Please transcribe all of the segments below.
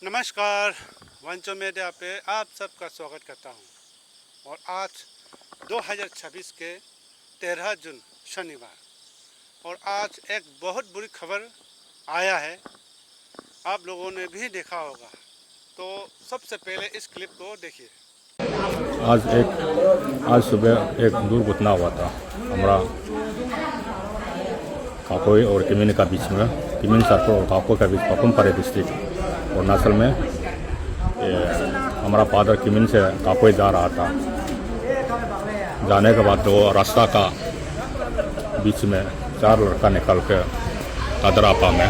नमस्कार। वंचो मीडिया पे आप सबका स्वागत करता हूँ। और आज 2026 के 13 जून शनिवार, और आज एक बहुत बुरी खबर आया है, आप लोगों ने भी देखा होगा। तो सबसे पहले इस क्लिप को देखिए। आज सुबह एक दुर्घटना हुआ था हमारा काकोई और किमिन का बीच में, किमिन सरपुर और काकोई का बीच, पापुमपारे डिस्ट्रिक्ट अरुणाचल में। हमारा फादर किमिन से काकोई जा रहा था। जाने के बाद वो रास्ता का बीच में 4 लड़का निकल के कदरापा में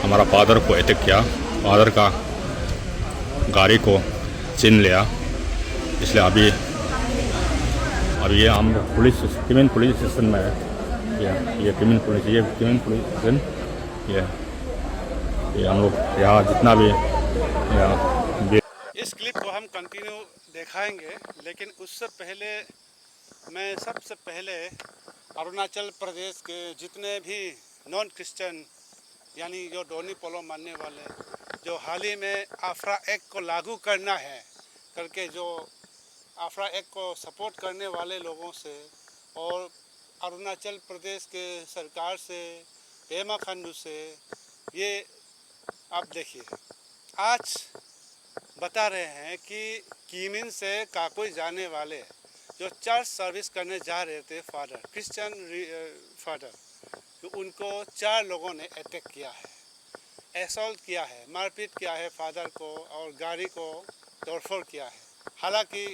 हमारा फादर को अटैक किया। फादर का गाड़ी को छीन लिया। इसलिए अभी ये हम किमिन पुलिस स्टेशन में है। ये किमिन पुलिस स्टेशन, ये हम लोग यहाँ जितना भी इस क्लिप को हम कंटिन्यू दिखाएंगे, लेकिन उससे पहले मैं सबसे पहले अरुणाचल प्रदेश के जितने भी नॉन क्रिश्चियन यानी जो डोनी पोलो मानने वाले, जो हाल ही में आफरा एक्ट को लागू करना है करके जो आफरा एक्ट को सपोर्ट करने वाले लोगों से और अरुणाचल प्रदेश के सरकार से, पेमा खांडू से, ये आप देखिए, आज बता रहे हैं कि किमिन से काकोई जाने वाले जो चर्च सर्विस करने जा रहे थे फादर, क्रिश्चियन फादर, तो उनको 4 लोगों ने अटैक किया है, असॉल्ट किया है, मारपीट किया है फादर को और गाड़ी को तोड़फोड़ किया है। हालांकि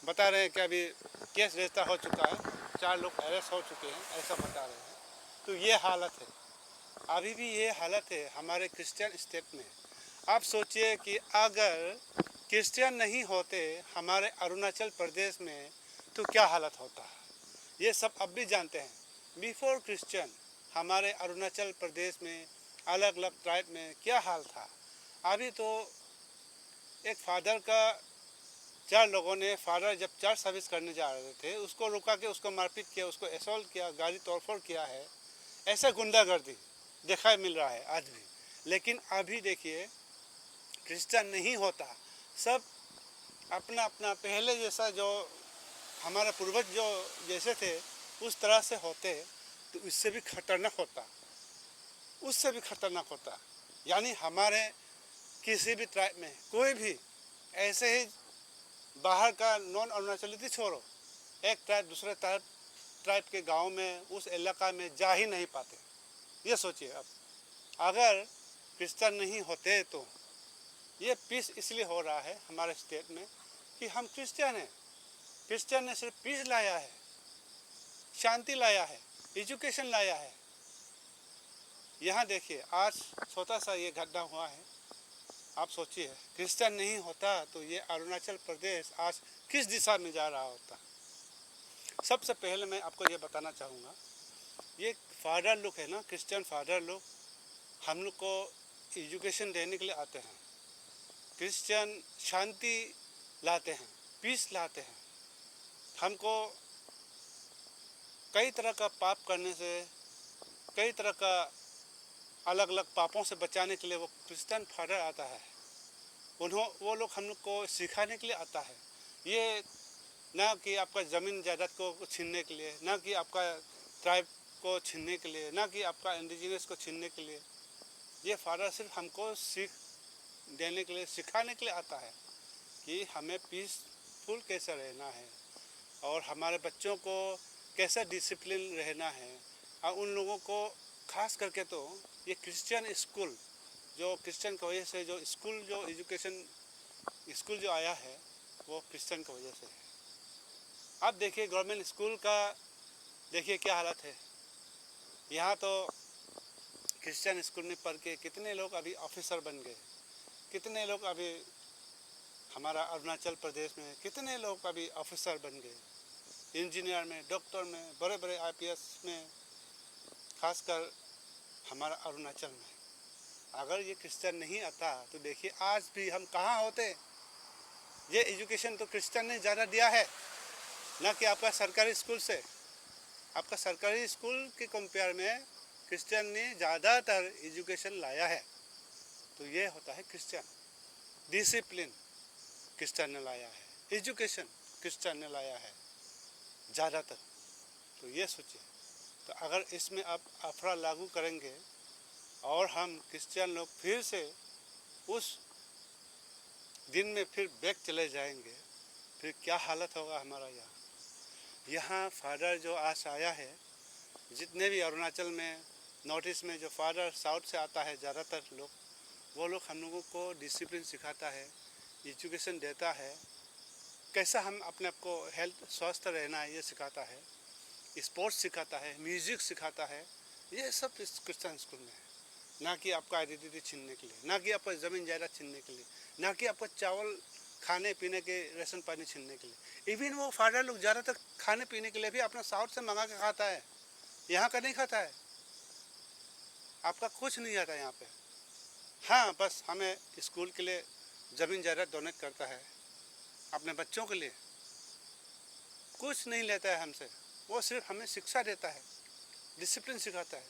बता रहे हैं कि अभी केस रजिस्टर हो चुका है, 4 लोग अरेस्ट हो चुके हैं, ऐसा बता रहे हैं। तो ये हालत है, अभी भी ये हालत है हमारे क्रिश्चियन स्टेट में। आप सोचिए कि अगर क्रिश्चियन नहीं होते हमारे अरुणाचल प्रदेश में तो क्या हालत होता है। ये सब अब भी जानते हैं। बिफोर क्रिश्चियन हमारे अरुणाचल प्रदेश में अलग अलग ट्राइब में क्या हाल था। अभी तो एक फादर का 4 लोगों ने, फादर जब चर्च सर्विस करने जा रहे थे उसको रुका के उसको मारपीट किया, उसको असॉल्ट किया, गाड़ी तोड़फोड़ किया है। ऐसा गुंडागर्दी देखा मिल रहा है आज भी। लेकिन अभी देखिए, क्रिश्चियन नहीं होता, सब अपना अपना पहले जैसा जो हमारा पूर्वज जो जैसे थे उस तरह से होते तो इससे भी खतरनाक होता, उससे भी खतरनाक होता। यानी हमारे किसी भी ट्राइब में कोई भी ऐसे ही बाहर का नॉन अरुणाचली छोड़ो, एक ट्राइब दूसरे ट्राइब के गांव में, उस इलाका में जा ही नहीं पाते। ये सोचिए, अब अगर क्रिश्चियन नहीं होते तो ये पीस इसलिए हो रहा है हमारे स्टेट में कि हम क्रिश्चियन हैं। क्रिश्चियन ने सिर्फ पीस लाया है, शांति लाया है, एजुकेशन लाया है। यहाँ देखिए, आज छोटा सा ये घटना हुआ है। आप सोचिए, क्रिश्चियन नहीं होता तो ये अरुणाचल प्रदेश आज किस दिशा में जा रहा होता। सबसे पहले मैं आपको ये बताना चाहूँगा, ये फादर लोग है ना, क्रिश्चियन फादर लोग हम लोग को एजुकेशन देने के लिए आते हैं। क्रिश्चियन शांति लाते हैं, पीस लाते हैं। हमको कई तरह का पाप करने से, कई तरह का अलग अलग पापों से बचाने के लिए वो क्रिश्चियन फादर आता है। वो लोग हम लोग को सिखाने के लिए आता है। ये ना कि आपका ज़मीन जायदाद को छीनने के लिए, ना कि आपका ट्राइब को छीनने के लिए, ना कि आपका इंडिजिनस को छीनने के लिए। ये फादर सिर्फ हमको सीख देने के लिए, सिखाने के लिए आता है कि हमें पीसफुल कैसे रहना है और हमारे बच्चों को कैसे डिसिप्लिन रहना है। और उन लोगों को खास करके तो ये क्रिश्चियन स्कूल, जो क्रिश्चियन की वजह से जो स्कूल, जो एजुकेशन स्कूल जो आया है वो क्रिश्चियन की वजह से है। अब देखिए, गवर्नमेंट स्कूल का देखिए क्या हालत है। यहाँ तो क्रिश्चियन स्कूल में पढ़ के कितने लोग अभी ऑफिसर बन गए, कितने लोग अभी हमारा अरुणाचल प्रदेश में, कितने लोग अभी ऑफिसर बन गए, इंजीनियर में, डॉक्टर में, बड़े बड़े आईपीएस में, खासकर हमारा अरुणाचल में। अगर ये क्रिश्चियन नहीं आता तो देखिए आज भी हम कहाँ होते। ये एजुकेशन तो क्रिश्चियन ने ज़्यादा दिया है, ना कि आपका सरकारी स्कूल से। आपका सरकारी स्कूल के कंपेयर में क्रिश्चियन ने ज़्यादातर एजुकेशन लाया है। तो ये होता है क्रिश्चियन। डिसिप्लिन क्रिश्चियन ने लाया है, एजुकेशन क्रिश्चियन ने लाया है ज़्यादातर। तो ये सोचिए, तो अगर इसमें आप अफरा लागू करेंगे और हम क्रिश्चियन लोग फिर से उस दिन में फिर बैक चले जाएंगे, फिर क्या हालत होगा हमारा। यहाँ फादर जो आज आया है, जितने भी अरुणाचल में नॉर्थ ईस्ट में जो फादर साउथ से आता है ज़्यादातर लोग, वो लोग हम लोगों को डिसिप्लिन सिखाता है, एजुकेशन देता है, कैसा हम अपने आप को हेल्थ स्वस्थ रहना है ये सिखाता है, स्पोर्ट्स सिखाता है, म्यूज़िक सिखाता है। ये सब इस क्रिश्चियन स्कूल में है। ना कि आपका आइडेंटिटी छीनने के लिए, ना कि आपका ज़मीन जायदाद छीनने के लिए, ना कि आपका चावल खाने पीने के राशन पानी छीनने के लिए। इवन वो फादर लोग ज़्यादातर खाने पीने के लिए भी अपना साउथ से मंगा के खाता है, यहाँ का नहीं खाता है। आपका कुछ नहीं आता यहाँ पे। हाँ, बस हमें स्कूल के लिए ज़मीन जायदाद डोनेट करता है, अपने बच्चों के लिए कुछ नहीं लेता है हमसे। वो सिर्फ हमें शिक्षा देता है, डिसिप्लिन सिखाता है,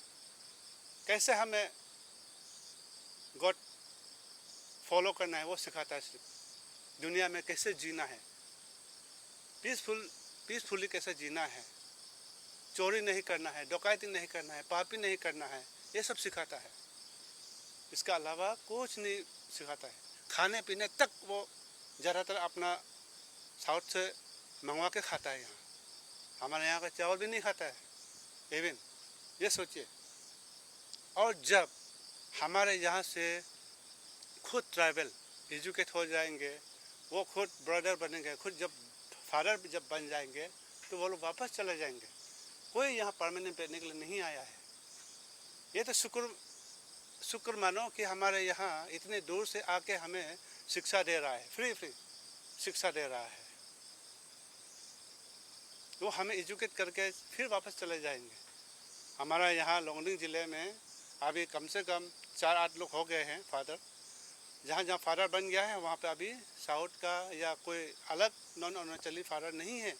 कैसे हमें गॉड फॉलो करना है वो सिखाता है। सिर्फ दुनिया में कैसे जीना है, पीसफुली कैसे जीना है, चोरी नहीं करना है, डकैती नहीं करना है, पापी नहीं करना है, ये सब सिखाता है। इसके अलावा कुछ नहीं सिखाता है। खाने पीने तक वो ज़्यादातर अपना साउथ से मंगवा के खाता है। यहाँ हमारे यहाँ का चावल भी नहीं खाता है इवन, ये सोचिए। और जब हमारे यहाँ से खुद ट्राइबल एजुकेट हो जाएंगे, वो खुद ब्रदर बनेंगे, खुद जब फादर जब बन जाएंगे, तो वो लोग वापस चले जाएंगे। कोई यहाँ परमानेंट रहने के लिए नहीं आया है। ये तो शुक्र मानो कि हमारे यहाँ इतने दूर से आके हमें शिक्षा दे रहा है, फ्री शिक्षा दे रहा है। वो हमें एजुकेट करके फिर वापस चले जाएंगे। हमारा यहाँ लोंगडिंग ज़िले में अभी कम से कम 4-8 लोग हो गए हैं फादर। जहाँ जहाँ फादर बन गया है वहाँ पे अभी साउथ का या कोई अलग नॉन अरुणाचली फादर नहीं है,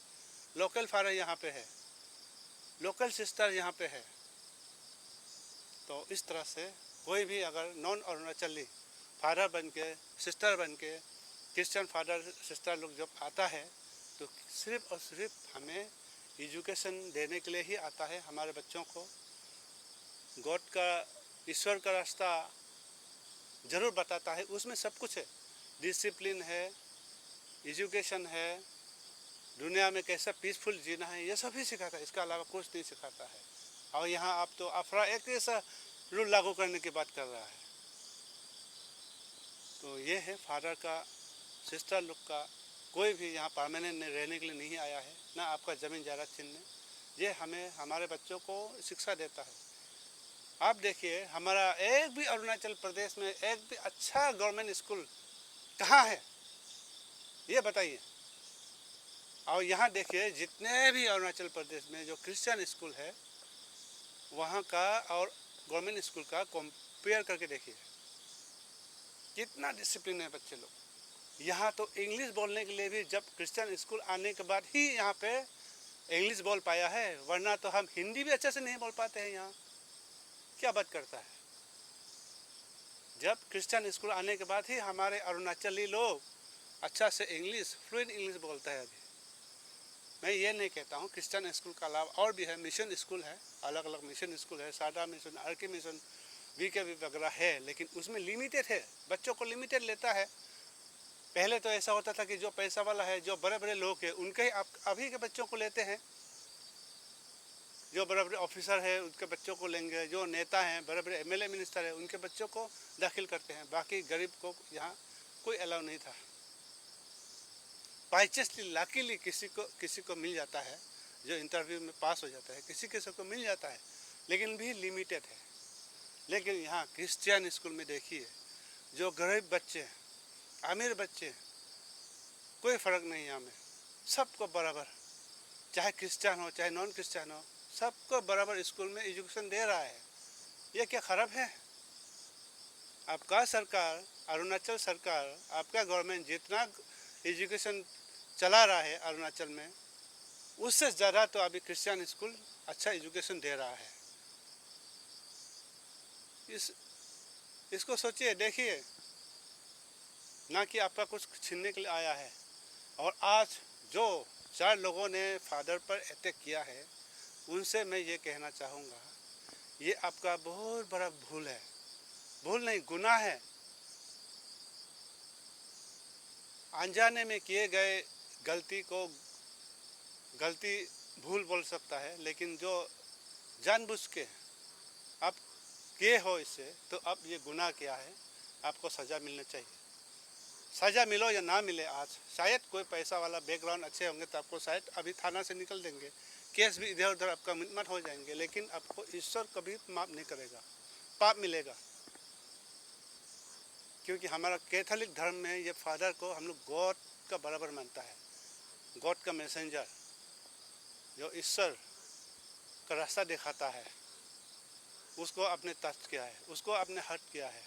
लोकल फादर यहाँ पे है, लोकल सिस्टर यहाँ पे है। तो इस तरह से कोई भी अगर नॉन अरुणाचली फादर बन के, सिस्टर बन के, क्रिश्चियन फादर सिस्टर लोग जब आता है, तो सिर्फ और सिर्फ हमें एजुकेशन देने के लिए ही आता है। हमारे बच्चों को गॉड का, ईश्वर का रास्ता ज़रूर बताता है। उसमें सब कुछ है, डिसिप्लिन है, एजुकेशन है, दुनिया में कैसा पीसफुल जीना है, ये सब ही सिखाता है। इसके अलावा कुछ नहीं सिखाता है। और यहाँ आप तो अफरा एक ऐसा रूल लागू करने की बात कर रहा है। तो ये है फादर का, सिस्टर लोग का, कोई भी यहाँ परमानेंट रहने के लिए नहीं आया है, ना आपका ज़मीन जायदाद छीनने। ये हमें, हमारे बच्चों को शिक्षा देता है। आप देखिए, हमारा एक भी अरुणाचल प्रदेश में एक भी अच्छा गवर्नमेंट स्कूल कहाँ है, ये बताइए। और यहाँ देखिए, जितने भी अरुणाचल प्रदेश में जो क्रिश्चियन स्कूल है, वहाँ का और गवर्नमेंट स्कूल का कंपेयर करके देखिए, कितना डिसिप्लिन है बच्चे लोग। यहाँ तो इंग्लिश बोलने के लिए भी जब क्रिश्चियन स्कूल आने के बाद ही यहाँ पे इंग्लिश बोल पाया है, वरना तो हम हिंदी भी अच्छे से नहीं बोल पाते हैं। यहाँ क्या बात करता है। जब क्रिश्चियन स्कूल आने के बाद ही हमारे अरुणाचली लोग अच्छा से इंग्लिश, फ्लुएंट इंग्लिश बोलता है। अभी मैं ये नहीं कहता हूँ, क्रिश्चियन स्कूल का अलावा और भी है, मिशन स्कूल है, अलग अलग मिशन स्कूल है, सादा मिशन, आरके मिशन, वीके वगैरह है, लेकिन उसमें लिमिटेड है, बच्चों को लिमिटेड लेता है। पहले तो ऐसा होता था कि जो पैसा वाला है, जो बड़े बड़े लोग हैं, उनके ही अभी के बच्चों को लेते हैं। जो बड़े बड़े ऑफिसर है उनके बच्चों को लेंगे, जो नेता हैं, बड़े बड़े एमएलए मिनिस्टर है, उनके बच्चों को दाखिल करते हैं। बाकी गरीब को यहाँ कोई अलाउ नहीं था। बाई चांस लाकीली किसी को मिल जाता है, जो इंटरव्यू में पास हो जाता है, किसी को मिल जाता है, लेकिन भी लिमिटेड है। लेकिन यहाँ क्रिश्चियन स्कूल में देखिए, जो गरीब बच्चे, अमीर बच्चे, कोई फ़र्क नहीं। यहाँ में सबको बराबर, चाहे क्रिश्चियन हो चाहे नॉन क्रिश्चियन हो, सबको बराबर स्कूल में एजुकेशन दे रहा है। ये क्या ख़राब है? आपका सरकार, अरुणाचल सरकार, आपका गवर्नमेंट जितना एजुकेशन चला रहा है अरुणाचल में, उससे ज़्यादा तो अभी क्रिश्चियन स्कूल अच्छा एजुकेशन दे रहा है। इसको सोचिए, देखिए। ना कि आपका कुछ छीनने के लिए आया है। और आज जो 4 लोगों ने फादर पर अटैक किया है, उनसे मैं ये कहना चाहूँगा, ये आपका बहुत बड़ा भूल है। भूल नहीं, गुनाह है। अनजाने में किए गए गलती को गलती भूल बोल सकता है, लेकिन जो जानबूझ के आप किए हो इससे, तो अब ये गुनाह किया है, आपको सज़ा मिलनी चाहिए। सज़ा मिलो या ना मिले, आज शायद कोई पैसा वाला बैकग्राउंड अच्छे होंगे तो आपको शायद अभी थाना से निकल देंगे, केस भी इधर उधर आपका मिटमाट हो जाएंगे, लेकिन आपको ईश्वर कभी माफ़ नहीं करेगा, पाप मिलेगा। क्योंकि हमारा कैथोलिक धर्म में ये फादर को हम लोग गॉड का बराबर मानता है, गॉड का मैसेंजर, जो ईश्वर का रास्ता दिखाता है, उसको आपने टच किया है, उसको आपने हर्ट किया है,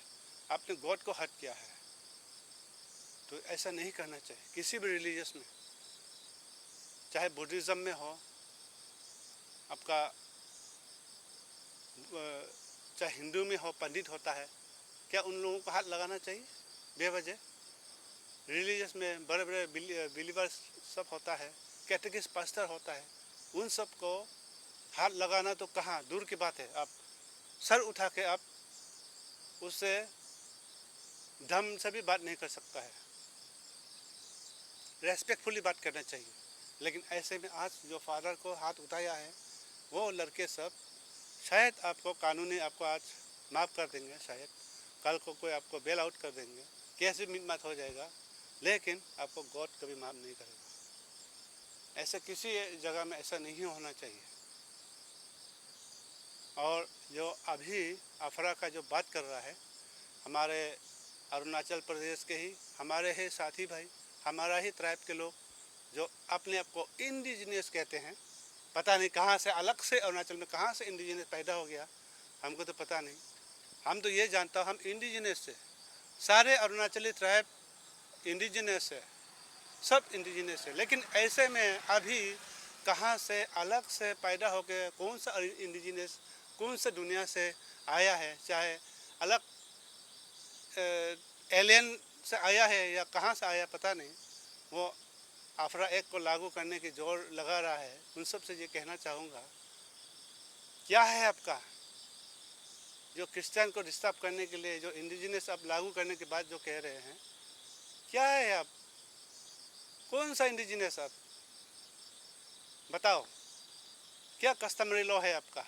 आपने गॉड को हर्ट किया है। तो ऐसा नहीं करना चाहिए किसी भी रिलीजियस में, चाहे बुद्धिज़्म में हो आपका, चाहे हिंदू में हो, पंडित होता है, क्या उन लोगों को हाथ लगाना चाहिए बेवजह? रिलीजियस में बड़े बड़े बिलीवर्स सब होता है, कैटेकिस्ट पास्टर होता है, उन सब को हाथ लगाना तो कहाँ दूर की बात है। आप सर उठा के आप उससे धम से भी बात नहीं कर सकता है, रेस्पेक्टफुली बात करना चाहिए। लेकिन ऐसे में आज जो फादर को हाथ उठाया है, वो लड़के सब शायद आपको कानूनी आपको आज माफ़ कर देंगे, शायद कल को कोई आपको बेल आउट कर देंगे, केस भी मिटमाट हो जाएगा, लेकिन आपको गॉड कभी माफ़ नहीं करेगा। ऐसे किसी जगह में ऐसा नहीं होना चाहिए। और जो अभी अफरा का जो बात कर रहा है, हमारे अरुणाचल प्रदेश के ही हमारे ही साथी भाई, हमारा ही ट्राइब के लोग जो अपने आप को इंडिजिनियस कहते हैं, पता नहीं कहाँ से अलग से अरुणाचल में कहाँ से इंडिजिनियस पैदा हो गया, हमको तो पता नहीं। हम तो ये जानता हूँ हम इंडिजिनियस से, सारे अरुणाचली ट्राइब इंडिजिनियस है, सब इंडिजिनियस है। लेकिन ऐसे में अभी कहाँ से अलग से पैदा हो गए, कौन सा इंडिजिनियस कौन सा दुनिया से आया है, चाहे अलग एलियन से आया है या कहाँ से आया पता नहीं, वो अफरा एक को लागू करने की जोर लगा रहा है। उन सब से ये कहना चाहूँगा, क्या है आपका जो क्रिश्चियन को डिस्टर्ब करने के लिए जो इंडिजिनियस आप लागू करने के बाद जो कह रहे हैं, क्या है आप, कौन सा इंडिजिनियस आप बताओ, क्या कस्टमरी लॉ है आपका,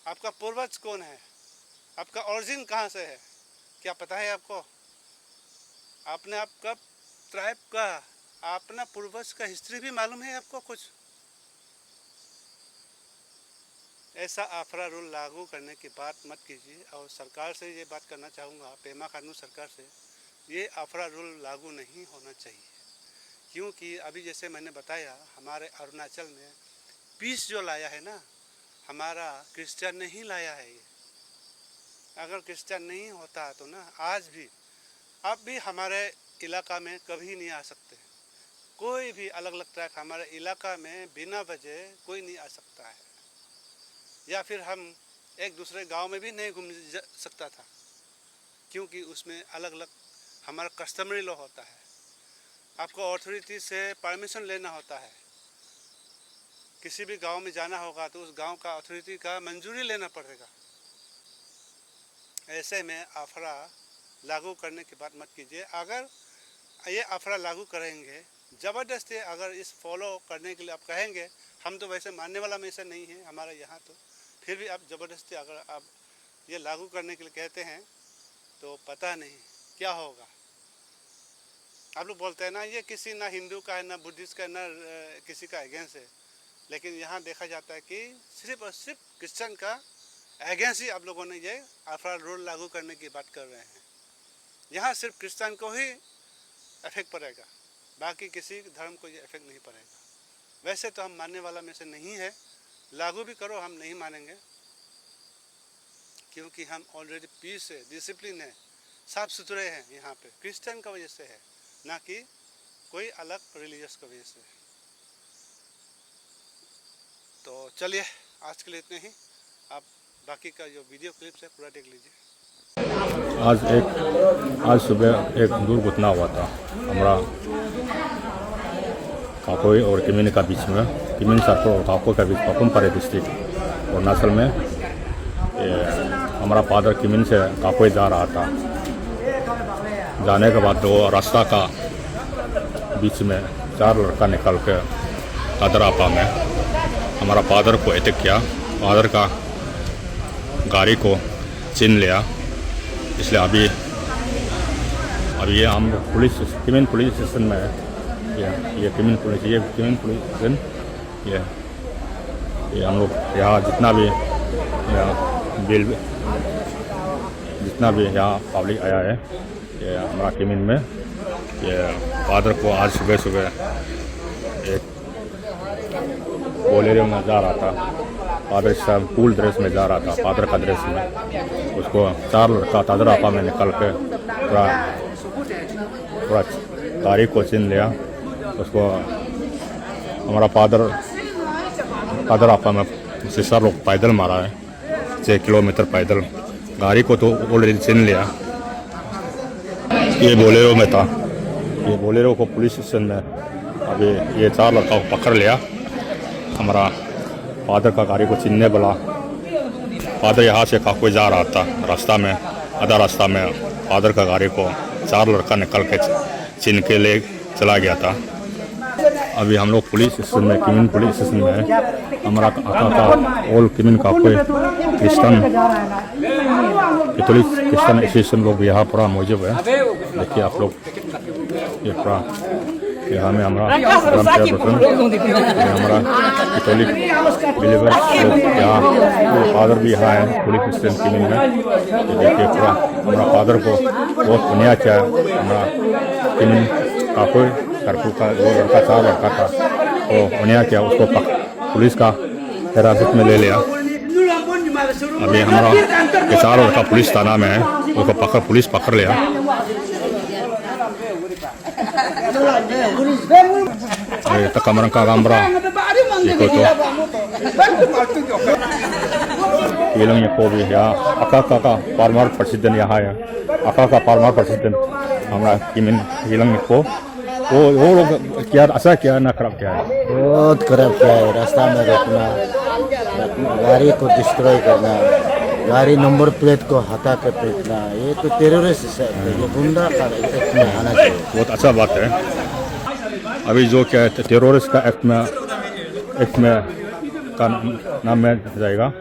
आपका पूर्वज कौन है, आपका ओरिजिन कहाँ से है, क्या पता है आपको? आपने आपका ट्राइब का अपना पूर्वज का हिस्ट्री भी मालूम है आपको कुछ? ऐसा आफरा रूल लागू करने की बात मत कीजिए। और सरकार से ये बात करना चाहूँगा, पेमा खानू सरकार से, ये आफरा रूल लागू नहीं होना चाहिए। क्योंकि अभी जैसे मैंने बताया, हमारे अरुणाचल में पीस जो लाया है ना, हमारा क्रिश्चियन नहीं लाया है। ये अगर क्रिश्चियन नहीं होता तो ना आज भी आप भी हमारे इलाका में कभी नहीं आ सकते। कोई भी अलग अलग ट्राइब हमारे इलाका में बिना वजह कोई नहीं आ सकता है, या फिर हम एक दूसरे गांव में भी नहीं घूम सकता था, क्योंकि उसमें अलग अलग हमारा कस्टमरी लॉ होता है। आपको अथॉरिटी से परमिशन लेना होता है, किसी भी गांव में जाना होगा तो उस गांव का अथॉरिटी का मंजूरी लेना पड़ेगा। ऐसे में आफरा लागू करने की बात मत कीजिए। अगर ये आफरा लागू करेंगे ज़बरदस्ती, अगर इस फॉलो करने के लिए आप कहेंगे, हम तो वैसे मानने वाला में ऐसा नहीं है हमारा यहाँ, तो फिर भी आप ज़बरदस्ती अगर आप ये लागू करने के लिए कहते हैं तो पता नहीं क्या होगा। आप लोग बोलते हैं ना ये किसी ना हिंदू का है ना बुद्धिस्ट का है ना किसी का अगेंस्ट है, लेकिन यहाँ देखा जाता है कि सिर्फ और सिर्फ क्रिश्चियन का अगेंस्ट ही आप लोगों ने ये आफरा रूल लागू करने की बात कर रहे हैं। यहाँ सिर्फ क्रिश्चियन को ही इफेक्ट पड़ेगा, बाकी किसी धर्म को ये इफेक्ट नहीं पड़ेगा। वैसे तो हम मानने वाला में से नहीं है, लागू भी करो हम नहीं मानेंगे, क्योंकि हम ऑलरेडी पीस है, डिसिप्लिन है, साफ सुथरे हैं यहाँ पे, क्रिश्चियन का वजह से है, ना कि कोई अलग रिलीजियस की वजह से। तो चलिए आज के लिए इतने ही, आप बाकी का जो वीडियो क्लिप्स है पूरा देख लीजिए। आज सुबह एक दुर्घटना हुआ था हमारा काकोई और किमिन का बीच में, किमिन सर्कल और काकोई का बीच, पापुमपारे डिस्ट्रिक्ट अरुणाचल में। हमारा फादर किमिन से काकोई जा रहा था। जाने के बाद वो रास्ता का बीच में 4 लड़का निकल के अदरापा में हमारा फादर को अटैक किया। फादर का गाड़ी को छीन लिया। इसलिए अभी ये हम किमिन पुलिस स्टेशन में है। ये किमिन पुलिस स्टेशन, ये हम लोग यहाँ जितना भी यहाँ पब्लिक आया है, ये हमारा किमिन में। ये फादर को आज सुबह एक बोलेरो में जा रहा था। फादर सब फुल ड्रेस में जा रहा था, फादर का ड्रेस में। उसको 4 लड़का तादरापा में निकल के पूरा गाड़ी को छीन लिया। उसको हमारा फादर तादरापा में सिस्टर लोग पैदल मारा है, 6 किलोमीटर पैदल। गाड़ी को तो ऑलरेडी छीन लिया। ये बोलेरो में था। ये बोलेरो को पुलिस स्टेशन में अभी ये 4 लड़का को पकड़ लिया। हमारा फादर का गाड़ी को छीनने वाला फादर यहाँ से काकोई जा रहा था। आधा रास्ता में फादर का गाड़ी को 4 लड़का निकल के छीन के ले चला गया था। अभी हम लोग पुलिस स्टेशन में, किमिन पुलिस स्टेशन में है। हमारा का ऑल किमिन काकोई क्रिश्चियन एसोसिएशन लोग यहाँ पूरा मौजूद है। देखिए आप लोग, ये पूरा यहाँ में हमारा कैथोलिक बिलीवर्स लोग यहाँ, फादर भी यहाँ है पुलिस स्टेशन किमिन में। ये देखिए पूरा हमारा फादर को बहुत अन्याय किया। हमारा किमिन काकोई सर्कल का जो लड़का 4 लड़का था वो अन्याय किया। उसको पुलिस का हिरासत में ले लिया। अभी हमारा ये 4 लड़का पुलिस थाना में है, उसको पुलिस पकड़ लिया। Ito kamarang kakambra iko to ilang ये को भी यहाँ अका का फार्मर प्रेसिडेंट यहाँ है। अका का फार्मर प्रेसिडेंट हमारा किमिन इlang को वो लोग क्या ऐसा क्या ना खराब क्या है, बहुत खराब क्या है। रास्ता में रोकना, गाड़ी को डिस्ट्रॉय करना, गाड़ी नंबर प्लेट को हटा कर फेंकना, ये तो टेररिस्ट है। ये गुंडा का एक्ट में आना चाहिए। बहुत अच्छा बात है। अभी जो क्या है टेररिस्ट का एक्ट में का नाम में जाएगा।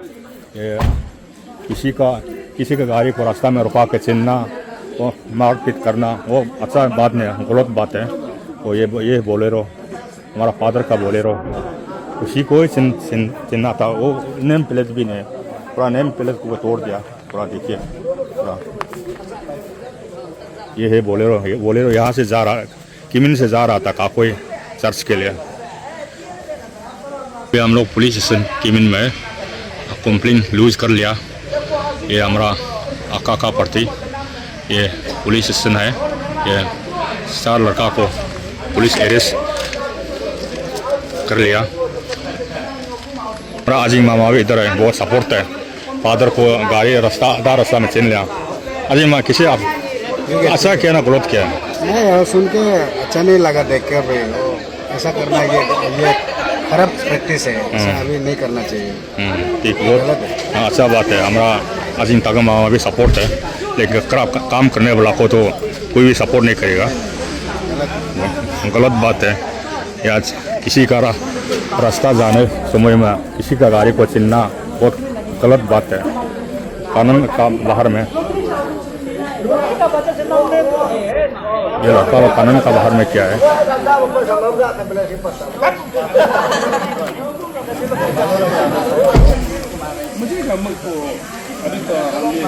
ये किसी का गाड़ी को रास्ता में रुका के छीनना, वो मारपीट करना, वो अच्छा बात नहीं है, गलत बात है। वो ये बोलेरो हमारा फादर का बोलेरो उसी को ही छीनना था। वो नेम प्लेट भी नहीं, पूरा नेम प्लेट को तोड़ दिया पूरा। देखिए पूरा ये है बोलेरो यहाँ से जा रहा, किमिन से जा रहा था काकोई चर्च के लिए। फिर हम लोग पुलिस स्टेशन किमिन में कंप्लेन लूज कर लिया। ये हमारा अका का प्रति ये पुलिस स्टेशन है। ये 4 लड़का को पुलिस अरेस्ट कर लिया। हमारा अजीम मामा भी इधर है, बहुत सपोर्ट है। फादर को गाड़ी आधा रास्ता में छीन लिया। अजीम मामा किसी आप अच्छा किया ना गलत किया? नहीं, सुन के अच्छा नहीं लगा देख कर भाई। ऐसा करना ये खराब प्रैक्टिस है, ऐसा अभी नहीं करना चाहिए। ठीक, बहुत अच्छा बात है। हमारा अजीम तागम मामा भी सपोर्ट है, लेकिन खराब काम करने वाला को तो कोई भी सपोर्ट नहीं करेगा। गलत बात है। या किसी का रास्ता जाने समय में किसी का गाड़ी को छीनना बहुत गलत बात है। कानून का बाहर में ये लड़का वो कानून का बाहर में क्या है।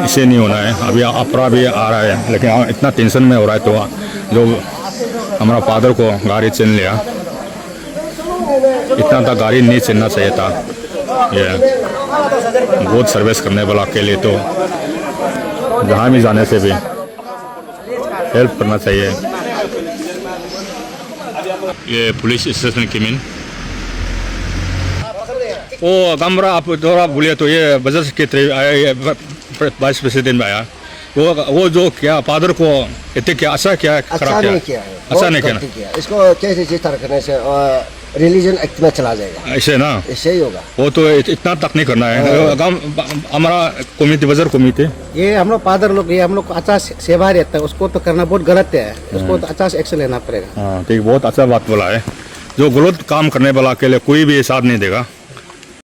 इसे नहीं होना है। अभी अपराध भी आ रहा है, लेकिन इतना टेंशन में हो रहा है तो जो हमारा फादर को गाड़ी छीन लिया, इतना था गाड़ी नहीं छीनना चाहिए था। ये बहुत सर्विस करने वाला के लिए तो जहाँ भी जाने से भी हेल्प करना चाहिए। ये पुलिस स्टेशन किमिन ओ गमरा आप थोड़ा बोलिए तो ये बजट के आया, वाइस प्रेसिडेंट आया। वो जो क्या फादर को इतने क्या अच्छा क्या अच्छा खराब नहीं किया है, अच्छा बहुत नहीं किया गलती किया। इसको कैसे जिस तरह करने से रिलीजन एक्ट में चला जाएगा, ऐसे ना, इससे ही होगा। वो तो इतना तक नहीं करना है। हमारा कमिटी वजर कमिटी ये हम लोग फादर लोग, ये हम लोग को अच्छा सेवा रहता है, उसको तो करना बहुत गलत है, उसको तो अच्छा से एक्शन लेना पड़ेगा। हाँ ठीक, बहुत अच्छा बात बोला है। जो गलत काम करने वाला के लिए कोई भी साथ नहीं देगा।